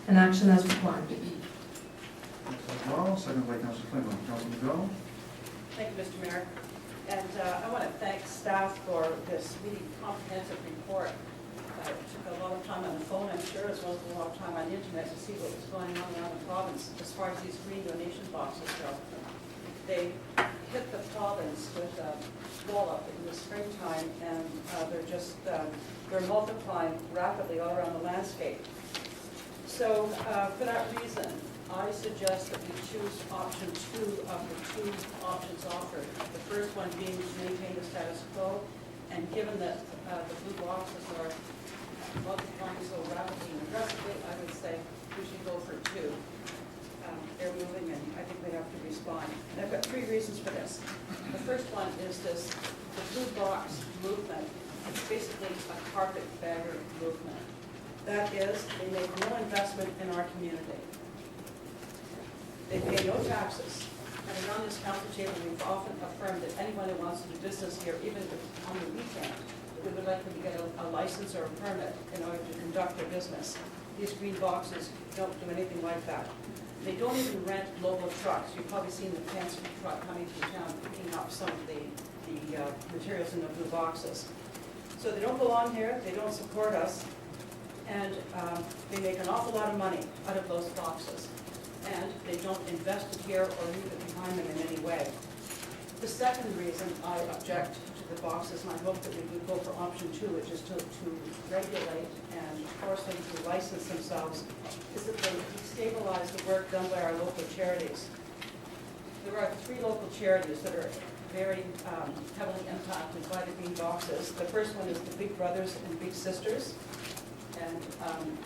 and action as required. Councilor McDonald, second by Councilor Flynn. Councilor McDonald? Thank you, Mr. Mayor. And I want to thank staff for this really comprehensive report. It took a lot of time on the phone, I'm sure, as well as a lot of time on the internet to see what was going on around the province as far as these green donation boxes go. They hit the province with a wallop in the springtime, and they're multiplying rapidly all around the landscape. So for that reason, I suggest that we choose option 2 of the 2 options offered. The first one being to maintain the status quo, and given that the blue boxes are multiplying so rapidly and aggressively, I would say we should go for 2. They're moving, and I think we have to respond. And I've got 3 reasons for this. The first one is the blue box movement. It's basically a carpetbagger movement. That is, they make no investment in our community. They pay no taxes. And around this council table, we've often affirmed that anyone who wants to do business here, even if it's on the weekend, we would like them to get a license or a permit in order to conduct their business. These green boxes don't do anything like that. They don't even rent local trucks. You've probably seen the fancy truck coming through town picking up some of the materials in the blue boxes. So they don't belong here, they don't support us, and they make an awful lot of money out of those boxes. And they don't invest it here or leave it behind them in any way. The second reason I object to the boxes, and I hope that we would go for option 2, which is to regulate and force them to license themselves, is that they destabilize the work done by our local charities. There are 3 local charities that are very heavily impacted by the green boxes. The first one is the Big Brothers and Big Sisters. And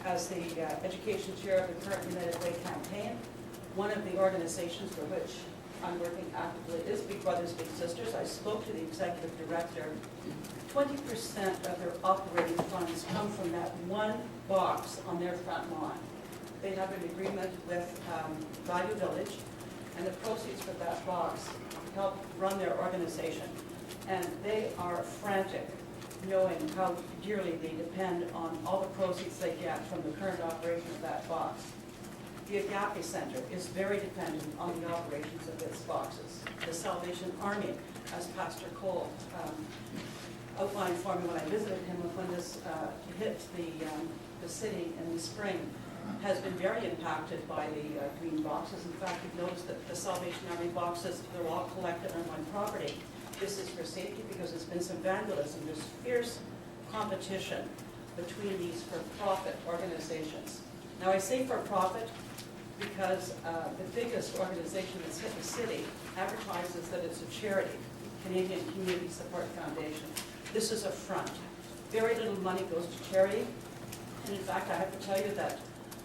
as the education chair of the current United Way campaign, one of the organizations for which I'm working actively is Big Brothers Big Sisters. I spoke to the executive director. 20% of their operating funds come from that one box on their front lawn. They have an agreement with Value Village, and the proceeds for that box help run their organization. And they are frantic, knowing how dearly they depend on all the proceeds they get from the current operation of that box. The Agape Center is very dependent on the operations of its boxes. The Salvation Army, as Pastor Cole outlined for me when I visited him when this hit the city in the spring, has been very impacted by the green boxes. In fact, you've noticed that the Salvation Army boxes, they're all collected on one property. This is for safety because there's been some vandalism. There's fierce competition between these for-profit organizations. Now I say for-profit because the biggest organization that's hit the city advertises that it's a charity, Canadian Community Support Foundation. This is a front. Very little money goes to charity. And in fact, I have to tell you that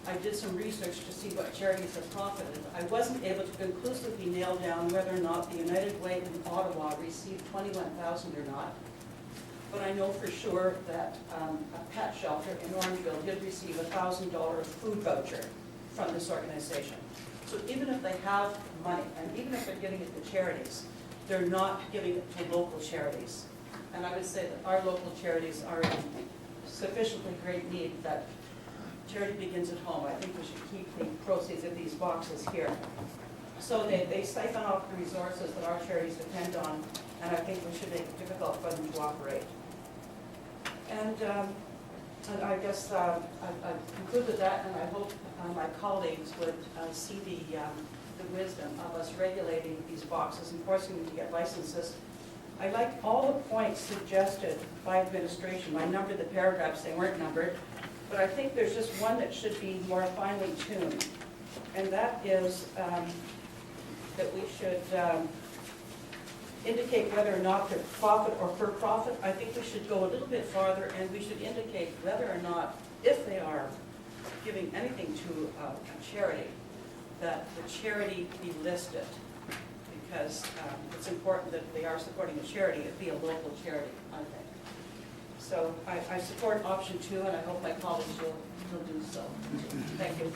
I did some research to see what charities have profited. I wasn't able to conclusively nail down whether or not the United Way in Ottawa received $21,000 or not. But I know for sure that a pet shelter in Orangeville did receive a $1,000 food voucher from this organization. So even if they have money, and even if they're giving it to charities, they're not giving it to local charities. And I would say that our local charities are in sufficiently great need that charity begins at home. I think we should keep the proceeds of these boxes here. So they siphon off the resources that our charities depend on, and I think we should make it difficult for them to operate. And I guess I've concluded that, and I hope my colleagues would see the wisdom of us regulating these boxes and forcing them to get licenses. I like all the points suggested by administration. I numbered the paragraphs, they weren't numbered, but I think there's just one that should be more finely tuned, and that is that we should indicate whether or not they're profit or for profit. I think we should go a little bit farther, and we should indicate whether or not, if they are giving anything to a charity, that the charity be listed, because it's important that they are supporting a charity, it be a local charity, I think. So I support option 2, and I hope my colleagues will do so. Thank you.